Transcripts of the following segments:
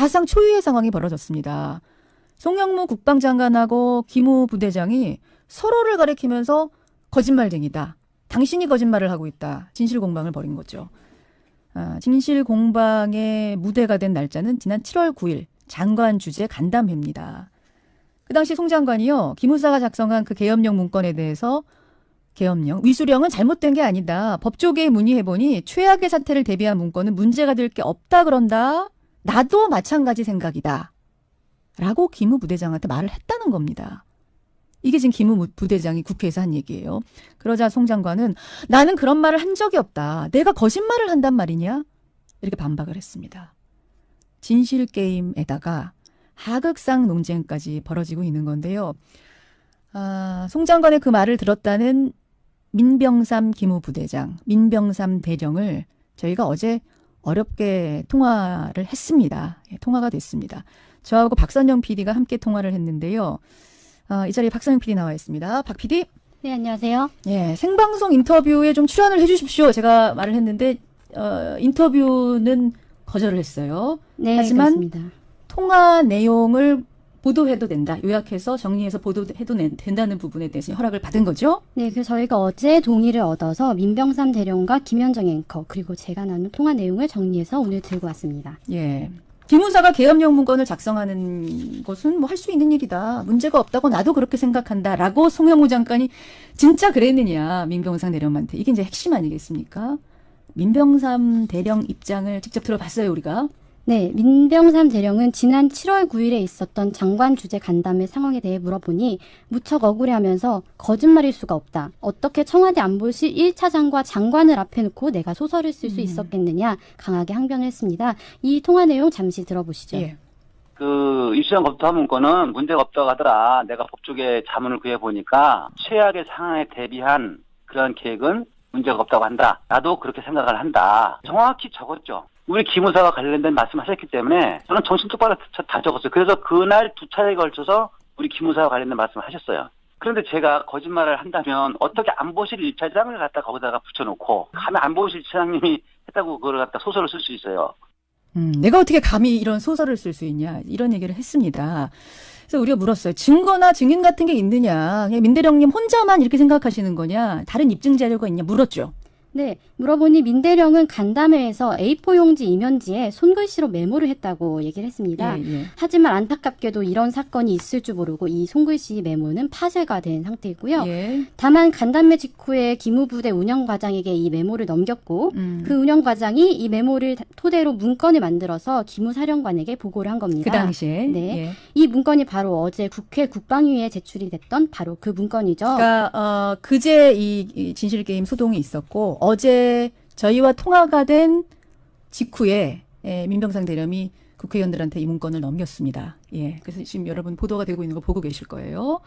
사상 초유의 상황이 벌어졌습니다. 송영무 국방장관하고 김우 부대장이 서로를 가리키면서 거짓말쟁이다. 당신이 거짓말을 하고 있다. 진실공방을 벌인 거죠. 진실공방의 무대가 된 날짜는 지난 7월 9일 장관 주재 간담회입니다. 그 당시 송 장관이요. 기무사가 작성한 그 계엄령 문건에 대해서 계엄령, 위수령은 잘못된 게 아니다. 법조계에 문의해보니 최악의 사태를 대비한 문건은 문제가 될 게 없다 그런다. 나도 마찬가지 생각이다. 라고 김우 부대장한테 말을 했다는 겁니다. 이게 지금 김우 부대장이 국회에서 한 얘기예요. 그러자 송 장관은 나는 그런 말을 한 적이 없다. 내가 거짓말을 한단 말이냐? 이렇게 반박을 했습니다. 진실게임에다가 하극상 논쟁까지 벌어지고 있는 건데요. 송 장관의 그 말을 들었다는 민병삼 기무 부대장, 민병삼 대령을 저희가 어제 어렵게 통화를 했습니다. 통화가 됐습니다. 저하고 박선영 PD가 함께 통화를 했는데요. 이 자리에 박선영 PD 나와 있습니다. 박 PD. 네, 안녕하세요. 예, 생방송 인터뷰에 좀 출연을 해 주십시오. 제가 말을 했는데 인터뷰는 거절을 했어요. 네, 하지만 그렇습니다. 통화 내용을 보도해도 된다. 요약해서 정리해서 보도해도 된다는 부분에 대해서 허락을 받은 거죠? 네, 그래서 저희가 어제 동의를 얻어서 민병삼 대령과 김현정 앵커 그리고 제가 나눈 통화 내용을 정리해서 오늘 들고 왔습니다. 예. 기무사가 계엄령 문건을 작성하는 것은 뭐 할 수 있는 일이다. 문제가 없다고 나도 그렇게 생각한다라고 송영무 장관이 진짜 그랬느냐. 민병삼 대령한테. 이게 이제 핵심 아니겠습니까? 민병삼 대령 입장을 직접 들어봤어요, 우리가. 네, 민병삼 대령은 지난 7월 9일에 있었던 장관 주재 간담회 상황에 대해 물어보니 무척 억울해하면서 거짓말일 수가 없다. 어떻게 청와대 안보실 1차장과 장관을 앞에 놓고 내가 소설을 쓸 수 있었겠느냐 강하게 항변을 했습니다. 이 통화 내용 잠시 들어보시죠. 예. 그 위수령 검토한 문건은 문제가 없다고 하더라. 내가 법조계 자문을 구해보니까 최악의 상황에 대비한 그런 계획은 문제가 없다고 한다. 나도 그렇게 생각을 한다. 정확히 적었죠. 우리 기무사와 관련된 말씀하셨기 때문에 저는 정신 똑바로 다 적었어요. 그래서 그날 두 차례에 걸쳐서 우리 기무사와 관련된 말씀을 하셨어요. 그런데 제가 거짓말을 한다면 어떻게 안보실 1차장을 갖다 거기다가 붙여놓고 가면 안보실 1차장님이 했다고 그걸 갖다 소설을 쓸 수 있어요. 내가 어떻게 감히 이런 소설을 쓸 수 있냐 이런 얘기를 했습니다. 그래서 우리가 물었어요. 증거나 증인 같은 게 있느냐. 그냥 민대령님 혼자만 이렇게 생각하시는 거냐. 다른 입증 자료가 있냐 물었죠. 네, 물어보니 민대령은 간담회에서 A4 용지 이면지에 손글씨로 메모를 했다고 얘기를 했습니다. 예. 하지만 안타깝게도 이런 사건이 있을 줄 모르고 이 손글씨 메모는 파쇄가 된 상태이고요. 예. 다만 간담회 직후에 기무부대 운영과장에게 이 메모를 넘겼고 그 운영과장이 이 메모를 토대로 문건을 만들어서 기무사령관에게 보고를 한 겁니다. 그 당시에. 네, 예. 이 문건이 바로 어제 국회 국방위에 제출이 됐던 바로 그 문건이죠. 그러니까 그제 이 진실게임 소동이 있었고 어제 저희와 통화가 된 직후에 민병삼 대령이 국회의원들한테 이 문건을 넘겼습니다. 예, 그래서 지금 여러분 보도가 되고 있는 거 보고 계실 거예요.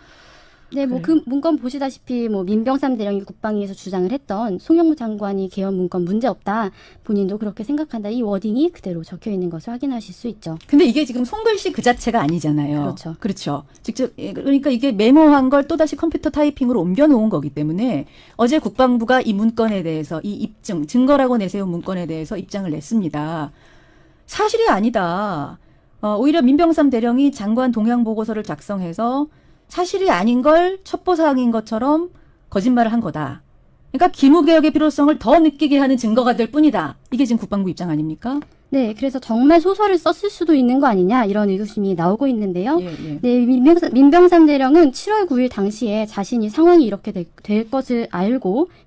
네, 뭐 그 문건 보시다시피 뭐 민병삼 대령이 국방위에서 주장을 했던 송영무 장관이 계엄 문건 문제 없다. 본인도 그렇게 생각한다. 이 워딩이 그대로 적혀 있는 것을 확인하실 수 있죠. 근데 이게 지금 손글씨 그 자체가 아니잖아요. 그렇죠. 그렇죠. 직접 그러니까 이게 메모한 걸 또다시 컴퓨터 타이핑으로 옮겨 놓은 거기 때문에 어제 국방부가 이 문건에 대해서 이 입증, 증거라고 내세운 문건에 대해서 입장을 냈습니다. 사실이 아니다. 오히려 민병삼 대령이 장관 동향 보고서를 작성해서 사실이 아닌 걸 첩보사항인 것처럼 거짓말을 한 거다. 그러니까 기무개혁의 필요성을 더 느끼게 하는 증거가 될 뿐이다. 이게 지금 국방부 입장 아닙니까? 네, 그래서 정말 소설을 썼을 수도 있는 거 아니냐 이런 의구심이 나오고 있는데요. 예. 네, 민병삼 대령은 7월 9일 당시에 자신이 상황이 이렇게 될 것을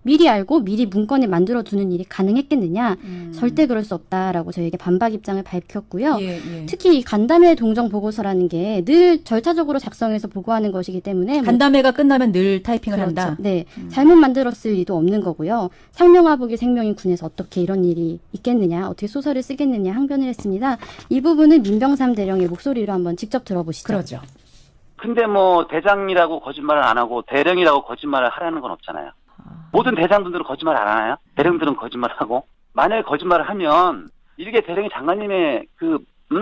미리 미리 문건을 만들어두는 일이 가능했겠느냐. 절대 그럴 수 없다라고 저에게 반박 입장을 밝혔고요. 예. 특히 이 간담회 동정 보고서라는 게 늘 절차적으로 작성해서 보고하는 것이기 때문에 간담회가 끝나면 늘 타이핑을 그렇죠. 한다. 네, 잘못 만들었을 리도 없는 거고요. 상명하복이 생명인 군에서 어떻게 이런 일이 있겠느냐, 어떻게 소설을 쓰겠느냐 항변을 했습니다. 이 부분은 민병삼 대령의 목소리로 한번 직접 들어보시죠. 그러죠. 근데 뭐 대장이라고 거짓말을 안 하고 대령이라고 거짓말을 하라는 건 없잖아요. 모든 대장들은 거짓말 안 하나요? 대령들은 거짓말하고. 만약에 거짓말을 하면 이렇게 대령이 장관님의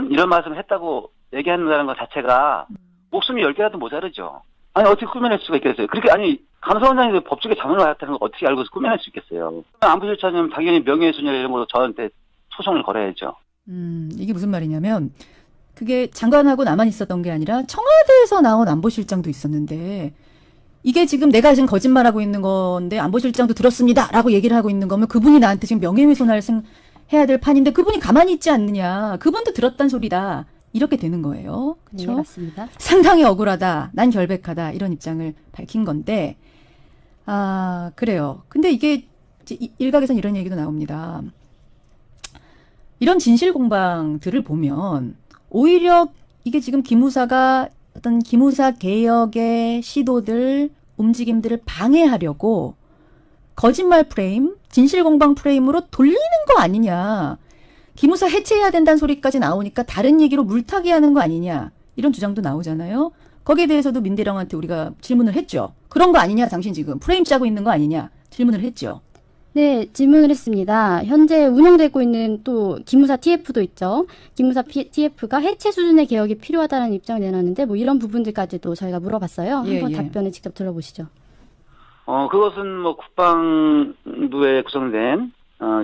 이런 말씀을 했다고 얘기한다는 것 자체가 목숨이 10개라도 모자르죠. 아니 어떻게 꾸며낼 수가 있겠어요. 그렇게 아니 감사원장이 법조계 자문을 받았다는 걸 어떻게 알고 꾸며낼 수 있겠어요. 안보실장님 당연히 명예훼손이나 이런 걸로 저한테 소송을 걸어야죠. 이게 무슨 말이냐면 그게 장관하고 나만 있었던 게 아니라 청와대에서 나온 안보실장도 있었는데 이게 지금 내가 지금 거짓말하고 있는 건데 안보실장도 들었습니다라고 얘기를 하고 있는 거면 그분이 나한테 지금 명예훼손을 해야 될 판인데 그분이 가만히 있지 않느냐. 그분도 들었단 소리다. 이렇게 되는 거예요. 네, 그렇죠? 맞습니다. 상당히 억울하다. 난 결백하다. 이런 입장을 밝힌 건데 그래요. 근데 이게 일각에서는 이런 얘기도 나옵니다. 이런 진실 공방들을 보면 오히려 이게 지금 기무사가 어떤 기무사 개혁의 시도들, 움직임들을 방해하려고 거짓말 프레임, 진실 공방 프레임으로 돌리는 거 아니냐. 기무사 해체해야 된다는 소리까지 나오니까 다른 얘기로 물타기 하는 거 아니냐. 이런 주장도 나오잖아요. 거기에 대해서도 민대령한테 우리가 질문을 했죠. 그런 거 아니냐, 당신 지금 프레임 짜고 있는 거 아니냐. 질문을 했죠. 네, 질문을 했습니다. 현재 운영되고 있는 또 기무사 TF도 있죠. 기무사 TF가 해체 수준의 개혁이 필요하다는 입장을 내놨는데 뭐 이런 부분들까지도 저희가 물어봤어요. 한번 답변을 직접 들어보시죠. 그것은 뭐 국방부에 구성된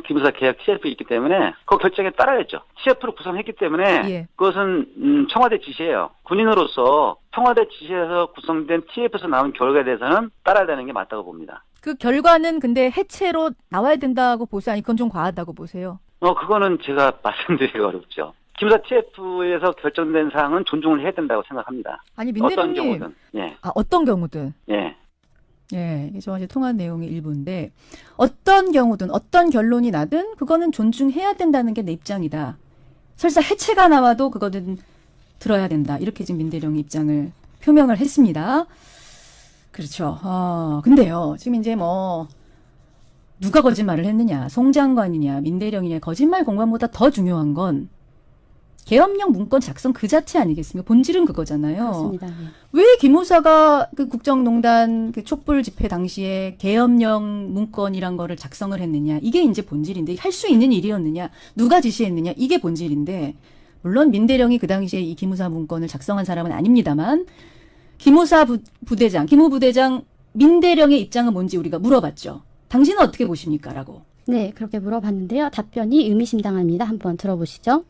기무사 개혁 TF가 있기 때문에 그 결정에 따라야죠. TF로 구성했기 때문에 그것은 청와대 지시예요. 군인으로서 청와대 지시에서 구성된 TF에서 나온 결과에 대해서는 따라야 되는 게 맞다고 봅니다. 그 결과는 근데 해체로 나와야 된다고 보세요? 아니 그건 좀 과하다고 보세요? 그거는 제가 말씀드리기가 어렵죠. 기무사 TF에서 결정된 사항은 존중을 해야 된다고 생각합니다. 아니 민대령님. 어떤 경우든. 예. 어떤 경우든. 예. 예, 이게 저와 이제 통한 내용의 일부인데 어떤 경우든 어떤 결론이 나든 그거는 존중해야 된다는 게 내 입장이다. 설사 해체가 나와도 그거는 들어야 된다. 이렇게 지금 민대령이 입장을 표명을 했습니다. 그렇죠. 근데요, 지금 이제 뭐 누가 거짓말을 했느냐, 송 장관이냐, 민대령이냐, 거짓말 공방보다 더 중요한 건 계엄령 문건 작성 그 자체 아니겠습니까? 본질은 그거잖아요. 그렇습니다. 네. 왜 기무사가 그 국정농단 그 촛불 집회 당시에 계엄령 문건이란 거를 작성을 했느냐? 이게 이제 본질인데 할 수 있는 일이었느냐? 누가 지시했느냐? 이게 본질인데 물론 민대령이 그 당시에 이 기무사 문건을 작성한 사람은 아닙니다만 기무사 부대장, 기무부대장 민대령의 입장은 뭔지 우리가 물어봤죠. 당신은 어떻게 보십니까? 라고. 네, 그렇게 물어봤는데요. 답변이 의미심장합니다. 한번 들어보시죠.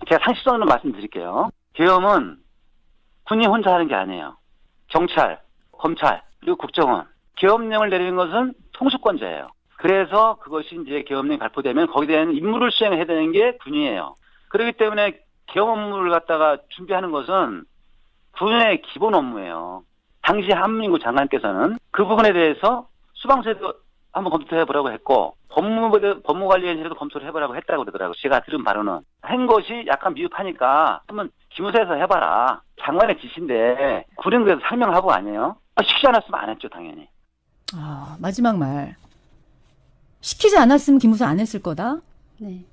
제가 상식적으로 말씀드릴게요. 계엄은 군이 혼자 하는 게 아니에요. 경찰, 검찰, 그리고 국정원. 계엄령을 내리는 것은 통수권자예요. 그래서 그것이 이제 계엄령이 발표되면 거기에 대한 임무를 수행해야 되는 게 군이에요. 그렇기 때문에 계엄 업무를 갖다가 준비하는 것은 군의 기본 업무예요. 당시 한민구 장관께서는 그 부분에 대해서 수방서에도 한번 검토해보라고 했고 법무관리위원회에도 검토를 해보라고 했다고 그러더라고요. 제가 들은 바로는. 한 것이 약간 미흡하니까 한번 기무사에서 해봐라. 장관의 지시인데 군은 그래서 설명하고 아니에요. 시키지 않았으면 안 했죠, 당연히. 마지막 말. 시키지 않았으면 기무사 안 했을 거다? 네.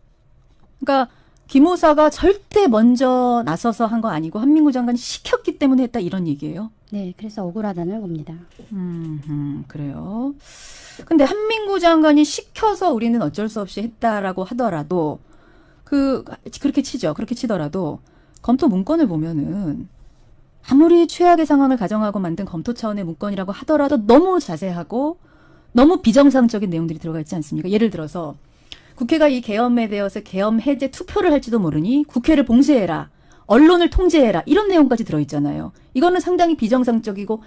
그러니까 기무사가 절대 먼저 나서서 한 거 아니고 한민구 장관이 시켰기 때문에 했다 이런 얘기예요? 네, 그래서 억울하다는 겁니다. 그래요. 근데 한민구 장관이 시켜서 우리는 어쩔 수 없이 했다라고 하더라도 그렇게 치죠. 그렇게 치더라도 검토 문건을 보면은 아무리 최악의 상황을 가정하고 만든 검토 차원의 문건이라고 하더라도 너무 자세하고 너무 비정상적인 내용들이 들어가 있지 않습니까? 예를 들어서 국회가 이 계엄에 대해서 계엄 해제 투표를 할지도 모르니 국회를 봉쇄해라. 언론을 통제해라. 이런 내용까지 들어있잖아요. 이거는 상당히 비정상적이고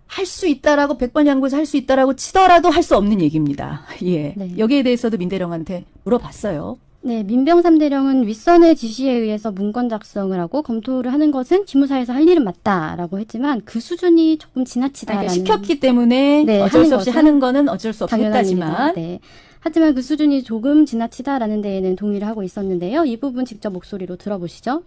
할 수 있다라고 백번양보해서 할 수 있다라고 치더라도 할 수 없는 얘기입니다. 예. 네. 여기에 대해서도 민대령한테 물어봤어요. 네, 민병 3대령은 윗선의 지시에 의해서 문건 작성을 하고 검토를 하는 것은 기무사에서 할 일은 맞다라고 했지만 그 수준이 조금 지나치다라는. 그러니까 시켰기 때문에 네, 어쩔 수 없이 하는 거는 어쩔 수 없이 당연한 했다지만. 일이다. 네. 하지만 그 수준이 조금 지나치다라는 데에는 동의를 하고 있었는데요. 이 부분 직접 목소리로 들어보시죠.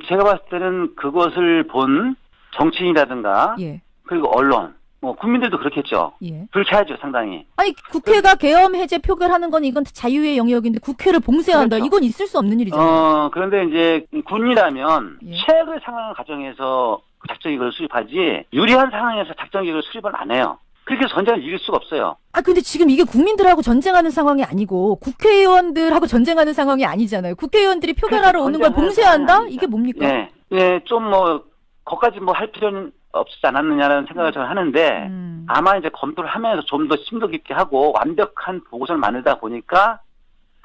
제가 봤을 때는 그것을 본 정치인이라든가 예. 그리고 언론, 뭐 국민들도 그렇겠죠. 예. 불쾌하죠, 상당히. 아니 국회가 계엄 해제 표결하는 건 이건 자유의 영역인데 국회를 봉쇄한다. 그렇죠. 이건 있을 수 없는 일이잖아요. 그런데 이제 군이라면 예. 최악의 상황을 가정해서 작전기구를 수립하지 유리한 상황에서 작전기구를 수립을 안 해요. 그렇게 해서 전쟁을 이길 수가 없어요. 근데 지금 이게 국민들하고 전쟁하는 상황이 아니고 국회의원들하고 전쟁하는 상황이 아니잖아요. 국회의원들이 표결하러 오는 걸 봉쇄한다? 이게 뭡니까? 네. 예, 좀 뭐 거기까지 뭐 할 필요는 없지 않았느냐라는 생각을 저는 하는데 아마 이제 검토를 하면서 좀 더 심도 깊게 하고 완벽한 보고서를 만들다 보니까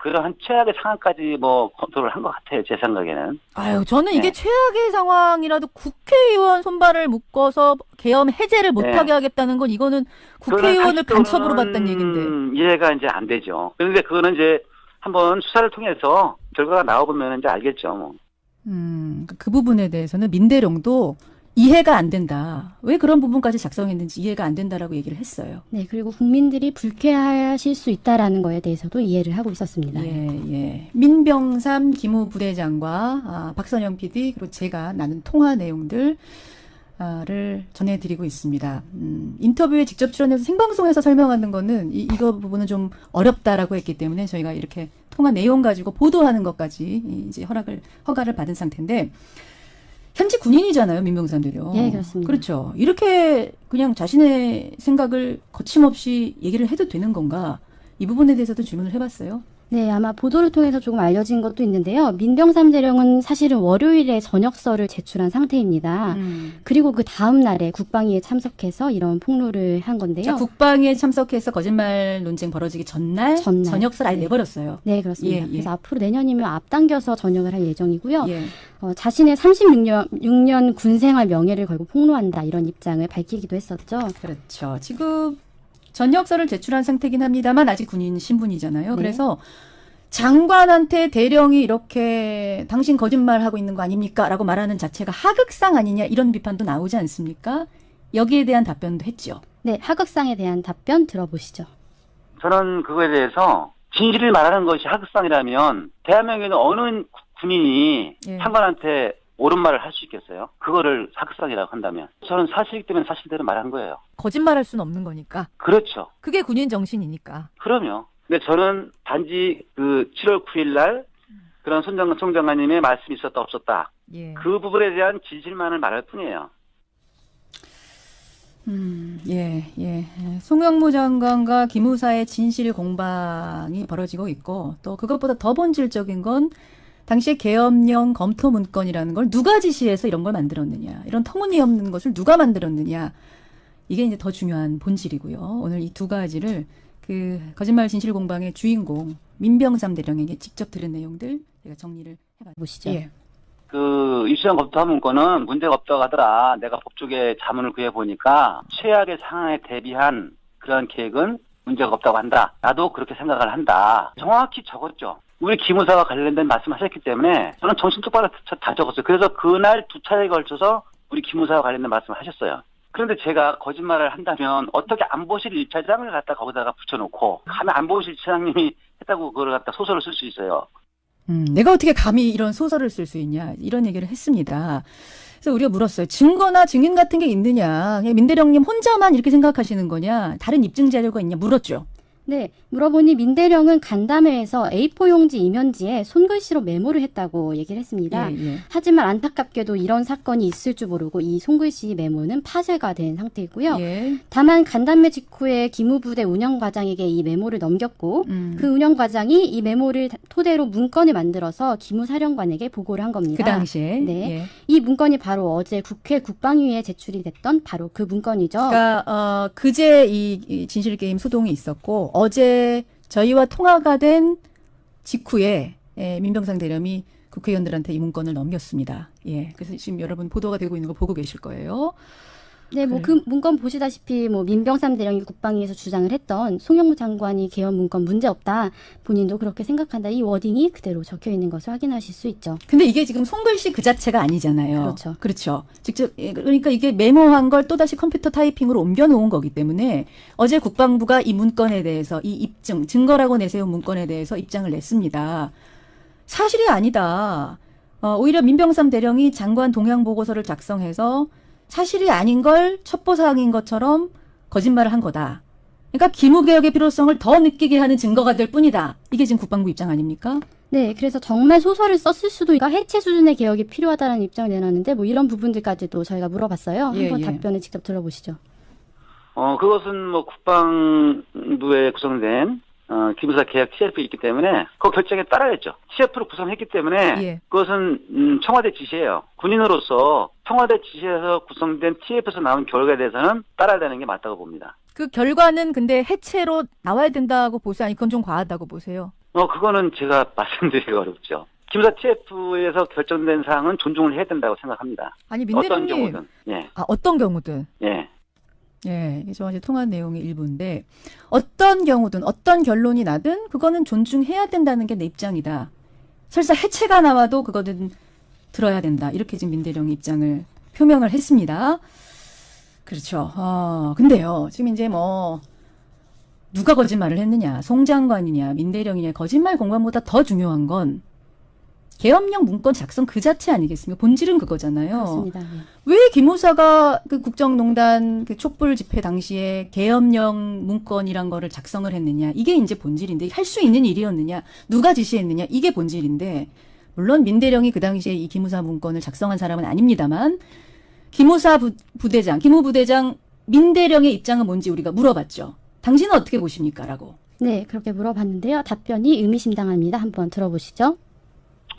그러한 최악의 상황까지 뭐 검토를 한 것 같아요. 제 생각에는. 아유, 저는 이게 네. 최악의 상황이라도 국회의원 손발을 묶어서 계엄 해제를 못하게 하겠다는 건 이거는 국회의원을 간첩으로 봤다는 얘긴데. 이해가 이제 안 되죠. 그런데 그거는 이제 한번 수사를 통해서 결과가 나와보면 이제 알겠죠. 뭐. 그 부분에 대해서는 민대령도 이해가 안 된다. 왜 그런 부분까지 작성했는지 이해가 안 된다라고 얘기를 했어요. 네, 그리고 국민들이 불쾌하실 수 있다라는 거에 대해서도 이해를 하고 있었습니다. 예. 민병삼 기무 부대장과 박선영 PD 그리고 제가 나눈 통화 내용들 를 전해드리고 있습니다. 인터뷰에 직접 출연해서 생방송에서 설명하는 거는 이거 부분은 좀 어렵다라고 했기 때문에 저희가 이렇게 통화 내용 가지고 보도하는 것까지 이제 허가를 받은 상태인데 현직 군인이잖아요, 민병삼 대령. 네, 그렇습니다. 그렇죠. 이렇게 그냥 자신의 생각을 거침없이 얘기를 해도 되는 건가? 이 부분에 대해서도 질문을 해봤어요. 네, 아마 보도를 통해서 조금 알려진 것도 있는데요. 민병삼 대령은 사실은 월요일에 전역서를 제출한 상태입니다. 그리고 그 다음 날에 국방위에 참석해서 이런 폭로를 한 건데요. 자, 국방위에 참석해서 거짓말 논쟁 벌어지기 전날. 전역서를 아예 내버렸어요. 네, 그렇습니다. 예. 그래서 앞으로 내년이면 앞당겨서 전역을 할 예정이고요. 예. 자신의 36년 군생활 명예를 걸고 폭로한다 이런 입장을 밝히기도 했었죠. 그렇죠. 지금 전역서를 제출한 상태긴 합니다만 아직 군인 신분이잖아요. 네. 그래서 장관한테 대령이 이렇게 당신 거짓말하고 있는 거 아닙니까? 라고 말하는 자체가 하극상 아니냐 이런 비판도 나오지 않습니까? 여기에 대한 답변도 했죠. 네, 하극상에 대한 답변 들어보시죠. 저는 그거에 대해서 진실을 말하는 것이 하극상이라면 대한민국에는 어느 군인이 예. 장관한테 옳은 말을 할 수 있겠어요? 그거를 사극상이라고 한다면. 저는 사실이기 때문에 사실대로 말한 거예요. 거짓말할 수는 없는 거니까. 그렇죠. 그게 군인 정신이니까. 그럼요. 근데 저는 단지 그 7월 9일 날 그런 총장관님의 말씀이 있었다 없었다. 예. 그 부분에 대한 진실만을 말할 뿐이에요. 예. 송영무 장관과 기무사의 진실 공방이 벌어지고 있고 또 그것보다 더 본질적인 건 당시에 계엄령 검토 문건이라는 걸 누가 지시해서 이런 걸 만들었느냐. 이런 터무니없는 것을 누가 만들었느냐. 이게 이제 더 중요한 본질이고요. 오늘 이 두 가지를 그 거짓말 진실 공방의 주인공 민병삼 대령에게 직접 들은 내용들 제가 정리를 해보시죠. 예. 그 입수한 검토 문건은 문제가 없다고 하더라. 내가 법조계 자문을 구해보니까 최악의 상황에 대비한 그런 계획은 문제가 없다고 한다. 나도 그렇게 생각을 한다. 정확히 적었죠. 우리 기무사와 관련된 말씀하셨기 때문에 저는 정신 똑바로 다 적었어요. 그래서 그날 두 차례에 걸쳐서 우리 기무사와 관련된 말씀을 하셨어요. 그런데 제가 거짓말을 한다면 어떻게 안보실 1차장을 갖다 거기다가 붙여놓고 가면 안보실 1차장님이 했다고 그걸 갖다 소설을 쓸 수 있어요. 내가 어떻게 감히 이런 소설을 쓸 수 있냐 이런 얘기를 했습니다. 그래서 우리가 물었어요. 증거나 증인 같은 게 있느냐. 그냥 민대령님 혼자만 이렇게 생각하시는 거냐. 다른 입증 자료가 있냐 물었죠. 네, 물어보니 민대령은 간담회에서 A4 용지 이면지에 손글씨로 메모를 했다고 얘기를 했습니다. 예. 하지만 안타깝게도 이런 사건이 있을 줄 모르고 이 손글씨 메모는 파쇄가 된 상태이고요. 예. 다만 간담회 직후에 기무부대 운영과장에게 이 메모를 넘겼고 그 운영과장이 이 메모를 토대로 문건을 만들어서 기무사령관에게 보고를 한 겁니다. 그 당시에. 네. 예. 이 문건이 바로 어제 국회 국방위에 제출이 됐던 바로 그 문건이죠. 그러니까 그제 이 진실게임 소동이 있었고 어제 저희와 통화가 된 직후에 민병삼 대령이 국회의원들한테 이 문건을 넘겼습니다. 예, 그래서 지금 여러분 보도가 되고 있는 거 보고 계실 거예요. 네, 뭐 그 문건 보시다시피 뭐 민병삼 대령이 국방위에서 주장을 했던 송영무 장관이 계엄 문건 문제 없다. 본인도 그렇게 생각한다. 이 워딩이 그대로 적혀 있는 것을 확인하실 수 있죠. 근데 이게 지금 손글씨 그 자체가 아니잖아요. 그렇죠. 직접 그러니까 이게 메모한 걸 또다시 컴퓨터 타이핑으로 옮겨 놓은 거기 때문에 어제 국방부가 이 문건에 대해서 이 입증, 증거라고 내세운 문건에 대해서 입장을 냈습니다. 사실이 아니다. 오히려 민병삼 대령이 장관 동향 보고서를 작성해서 사실이 아닌 걸 첩보사항인 것처럼 거짓말을 한 거다. 그러니까 기무개혁의 필요성을 더 느끼게 하는 증거가 될 뿐이다. 이게 지금 국방부 입장 아닙니까? 네, 그래서 정말 소설을 썼을 수도 있고 해체 수준의 개혁이 필요하다는 입장을 내놨는데 뭐 이런 부분들까지도 저희가 물어봤어요. 한번 답변을 직접 들어보시죠. 그것은 뭐 국방부에 구성된 기무사 계약 TF이 있기 때문에 그 결정에 따라야죠. TF로 구성했기 때문에 그것은 청와대 지시예요. 군인으로서 청와대 지시에서 구성된 TF에서 나온 결과에 대해서는 따라야 되는 게 맞다고 봅니다. 그 결과는 근데 해체로 나와야 된다고 보세요? 아니 그건 좀 과하다고 보세요? 그거는 제가 말씀드리기가 어렵죠. 기무사 TF에서 결정된 사항은 존중을 해야 된다고 생각합니다. 아니 어떤 민대령님, 경우든. 예. 어떤 경우든. 예. 예, 이게 저와 이제 통한 내용의 일부인데 어떤 경우든 어떤 결론이 나든 그거는 존중해야 된다는 게 내 입장이다. 설사 해체가 나와도 그거는 들어야 된다. 이렇게 지금 민대령이 입장을 표명을 했습니다. 그렇죠. 근데요, 지금 이제 뭐 누가 거짓말을 했느냐, 송 장관이냐, 민대령이냐, 거짓말 공방보다 더 중요한 건 계엄령 문건 작성 그 자체 아니겠습니까? 본질은 그거잖아요. 그렇습니다. 네. 왜 기무사가 그 국정농단 그 촛불 집회 당시에 계엄령 문건이란 거를 작성을 했느냐? 이게 이제 본질인데 할 수 있는 일이었느냐? 누가 지시했느냐? 이게 본질인데 물론 민대령이 그 당시에 이 기무사 문건을 작성한 사람은 아닙니다만 기무사 부대장, 기무 부대장 민대령의 입장은 뭔지 우리가 물어봤죠. 당신은 어떻게 보십니까? 라고. 네, 그렇게 물어봤는데요. 답변이 의미심장합니다. 한번 들어보시죠.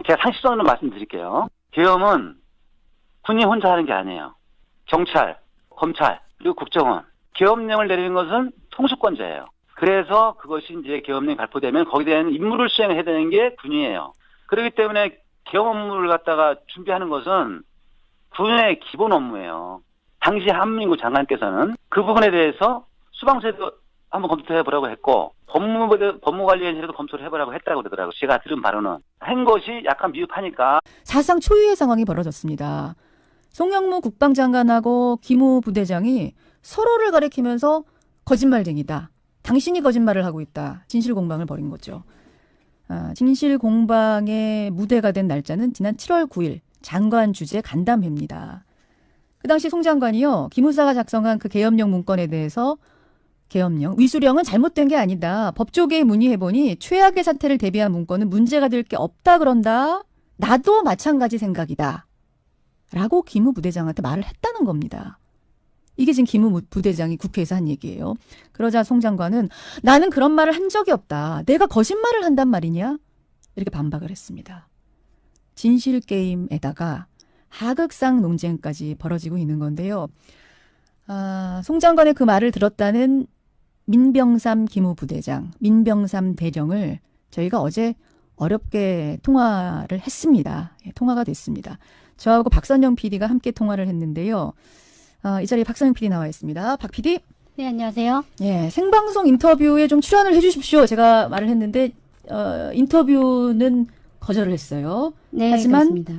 제가 상식적으로 말씀드릴게요. 계엄은 군이 혼자 하는 게 아니에요. 경찰, 검찰, 그리고 국정원. 계엄령을 내리는 것은 통수권자예요. 그래서 그것이 이제 계엄령이 발표되면 거기에 대한 임무를 수행해야 되는 게 군이에요. 그렇기 때문에 계엄 업무를 갖다가 준비하는 것은 군의 기본 업무예요. 당시 한민구 장관께서는 그 부분에 대해서 수방서에도 한번 검토해보라고 했고 법무관리위원회에도 검토를 해보라고 했다고 그러더라고요. 제가 들은 바로는. 한 것이 약간 미흡하니까. 사상 초유의 상황이 벌어졌습니다. 송영무 국방장관하고 기무 부대장이 서로를 가리키면서 거짓말쟁이다. 당신이 거짓말을 하고 있다. 진실공방을 벌인 거죠. 진실공방의 무대가 된 날짜는 지난 7월 9일 장관 주재 간담회입니다. 그 당시 송 장관이요. 기무사가 작성한 그 계엄령 문건에 대해서 계엄령, 위수령은 잘못된 게 아니다. 법조계에 문의해보니 최악의 사태를 대비한 문건은 문제가 될 게 없다 그런다. 나도 마찬가지 생각이다. 라고 기무 부대장한테 말을 했다는 겁니다. 이게 지금 기무 부대장이 국회에서 한 얘기예요. 그러자 송 장관은 나는 그런 말을 한 적이 없다. 내가 거짓말을 한단 말이냐? 이렇게 반박을 했습니다. 진실게임에다가 하극상 논쟁까지 벌어지고 있는 건데요. 송 장관의 그 말을 들었다는 민병삼 기무부대장, 민병삼 대령을 저희가 어제 어렵게 통화를 했습니다. 예, 통화가 됐습니다. 저하고 박선영 PD가 함께 통화를 했는데요. 이 자리에 박선영 PD 나와 있습니다. 박 PD. 네, 안녕하세요. 예, 생방송 인터뷰에 좀 출연을 해주십시오. 제가 말을 했는데 인터뷰는 거절을 했어요. 네, 하지만 그렇습니다.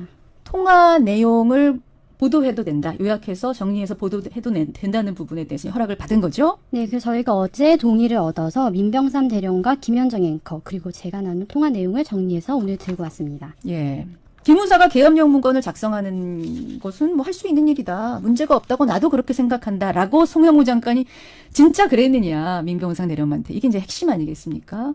통화 내용을 보도해도 된다. 요약해서 정리해서 보도해도 된다는 부분에 대해서 허락을 받은 거죠? 네, 그래서 저희가 어제 동의를 얻어서 민병삼 대령과 김현정 앵커 그리고 제가 나눈 통화 내용을 정리해서 오늘 들고 왔습니다. 예. 기무사가 계엄령 문건을 작성하는 것은 뭐 할 수 있는 일이다. 문제가 없다고 나도 그렇게 생각한다라고 송영무 장관이 진짜 그랬느냐. 민병삼 대령한테. 이게 이제 핵심 아니겠습니까?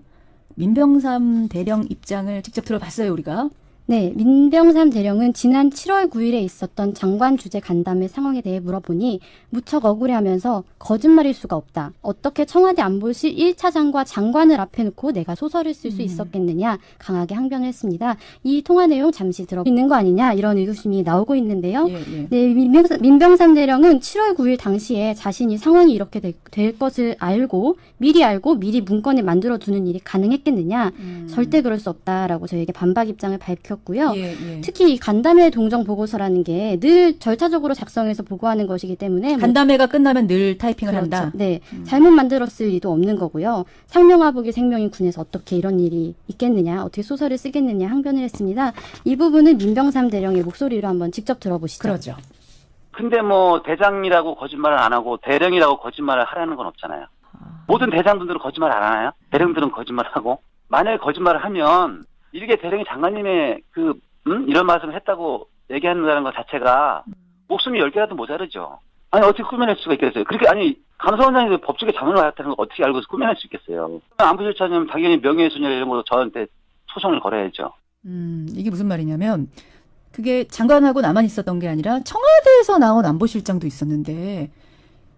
민병삼 대령 입장을 직접 들어봤어요, 우리가. 네, 민병삼 대령은 지난 7월 9일에 있었던 장관 주재 간담회 상황에 대해 물어보니 무척 억울해하면서 거짓말일 수가 없다. 어떻게 청와대 안보실 1차장과 장관을 앞에 놓고 내가 소설을 쓸 수 있었겠느냐 강하게 항변을 했습니다. 이 통화 내용 잠시 들어 있는 거 아니냐 이런 의구심이 나오고 있는데요. 예. 네, 민병삼 대령은 7월 9일 당시에 자신이 상황이 이렇게 될 것을 알고 미리 문건을 만들어두는 일이 가능했겠느냐. 절대 그럴 수 없다라고 저에게 반박 입장을 밝혔고요. 예. 특히 이 간담회 동정 보고서라는 게 늘 절차적으로 작성해서 보고하는 것이기 때문에 간담회가 끝나면 늘 타이핑을 그렇죠. 한다. 네, 잘못 만들었을 리도 없는 거고요. 상명하복이 생명인 군에서 어떻게 이런 일이 있겠느냐, 어떻게 소설을 쓰겠느냐 항변을 했습니다. 이 부분은 민병삼 대령의 목소리로 한번 직접 들어보시죠. 그러죠. 근데 뭐 대장이라고 거짓말을 안 하고 대령이라고 거짓말을 하라는 건 없잖아요. 모든 대장들은 거짓말 안 하나요? 대령들은 거짓말하고. 만약에 거짓말을 하면 이렇게 대령이 장관님의 이런 말씀을 했다고 얘기한다는 것 자체가 목숨이 10개라도 모자르죠. 아니 어떻게 꾸며낼 수가 있겠어요. 그렇게 아니 감사원장이 법조계 자문을 받았다는 걸 어떻게 알고 꾸며낼 수 있겠어요. 안보실장님 당연히 명예훼손이나 이런 걸로 저한테 소송을 걸어야죠. 이게 무슨 말이냐면 그게 장관하고 나만 있었던 게 아니라 청와대에서 나온 안보실장도 있었는데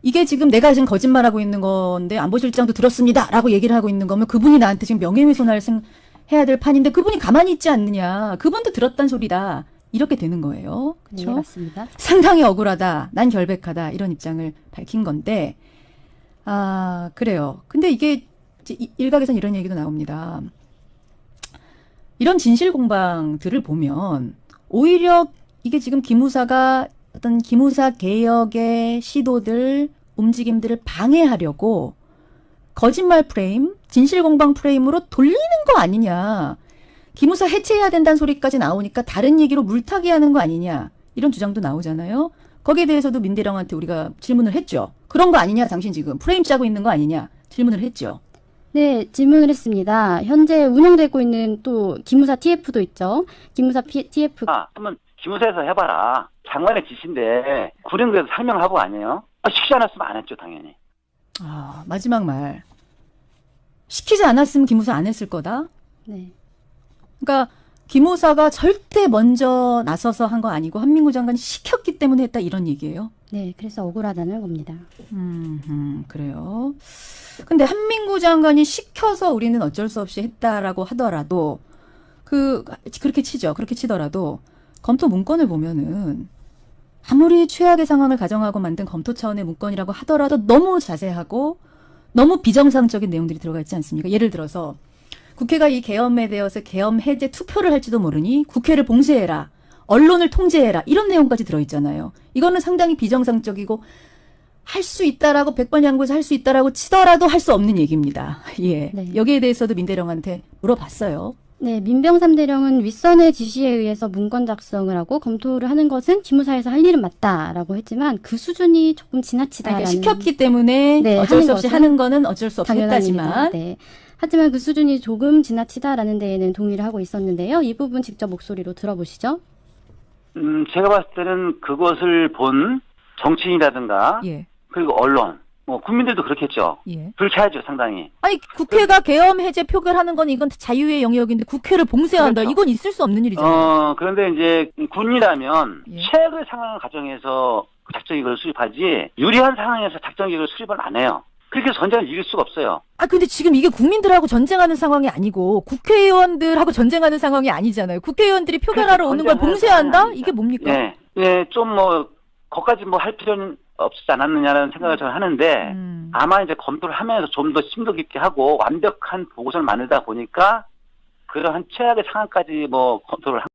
이게 지금 내가 지금 거짓말하고 있는 건데 안보실장도 들었습니다라고 얘기를 하고 있는 거면 그분이 나한테 지금 명예훼손을 해야 될 판인데 그분이 가만히 있지 않느냐. 그분도 들었단 소리다. 이렇게 되는 거예요. 그렇죠? 네, 맞습니다. 상당히 억울하다. 난 결백하다. 이런 입장을 밝힌 건데 그래요. 근데 이게 일각에서는 이런 얘기도 나옵니다. 이런 진실 공방들을 보면 오히려 이게 지금 기무사가 어떤 기무사 개혁의 시도들, 움직임들을 방해하려고 거짓말 프레임, 진실 공방 프레임으로 돌리는 거 아니냐. 기무사 해체해야 된다는 소리까지 나오니까 다른 얘기로 물타기 하는 거 아니냐. 이런 주장도 나오잖아요. 거기에 대해서도 민대령한테 우리가 질문을 했죠. 그런 거 아니냐, 당신 지금 프레임 짜고 있는 거 아니냐 질문을 했죠. 네, 질문을 했습니다. 현재 운영되고 있는 또 기무사 TF도 있죠. 기무사 TF. 한번 기무사에서 해봐라. 장관의 지시인데 군인들에서 설명하고 아니에요? 시키지 않았으면 안 했죠, 당연히. 마지막 말. 시키지 않았으면 기무사 안 했을 거다. 네. 그러니까 기무사가 절대 먼저 나서서 한 거 아니고 한민구 장관이 시켰기 때문에 했다 이런 얘기예요. 네, 그래서 억울하다는 겁니다. 그래요. 근데 한민구 장관이 시켜서 우리는 어쩔 수 없이 했다라고 하더라도 그렇게 치죠. 그렇게 치더라도 검토 문건을 보면은 아무리 최악의 상황을 가정하고 만든 검토 차원의 문건이라고 하더라도 너무 자세하고 너무 비정상적인 내용들이 들어가 있지 않습니까? 예를 들어서 국회가 이 계엄에 대해서 계엄 해제 투표를 할지도 모르니 국회를 봉쇄해라. 언론을 통제해라. 이런 내용까지 들어있잖아요. 이거는 상당히 비정상적이고 할 수 있다라고 백번양보해서 할 수 있다라고 치더라도 할 수 없는 얘기입니다. 예. 네. 여기에 대해서도 민대령한테 물어봤어요. 네, 민병 3대령은 윗선의 지시에 의해서 문건 작성을 하고 검토를 하는 것은 기무사에서 할 일은 맞다라고 했지만 그 수준이 조금 지나치다라는. 그러니까 시켰기 때문에 네, 어쩔 수 없이 것은 하는 거는 어쩔 수 없이 당연한 했다지만 일이다. 네. 하지만 그 수준이 조금 지나치다라는 데에는 동의를 하고 있었는데요. 이 부분 직접 목소리로 들어보시죠. 제가 봤을 때는 그것을 본 정치인이라든가 예. 그리고 언론, 국민들도 그렇겠죠. 예. 불쾌하죠, 상당히. 아니 국회가 계엄 해제 표결하는 건 이건 자유의 영역인데 국회를 봉쇄한다. 그렇죠. 이건 있을 수 없는 일이잖아요. 그런데 이제 군이라면 예. 최악의 상황을 가정해서 작전기구를 수립하지 유리한 상황에서 작전기구를 수립을 안 해요. 그렇게 해서 전쟁을 이길 수가 없어요. 근데 지금 이게 국민들하고 전쟁하는 상황이 아니고 국회의원들하고 전쟁하는 상황이 아니잖아요. 국회의원들이 표결하러 오는 걸 봉쇄한다? 이게 뭡니까? 네, 좀 거기까지 할 필요는 없지 않았느냐라는 생각을 저는 하는데 아마 이제 검토를 하면서 좀 더 심도 깊게 하고 완벽한 보고서를 만들다 보니까 그러한 최악의 상황까지 검토를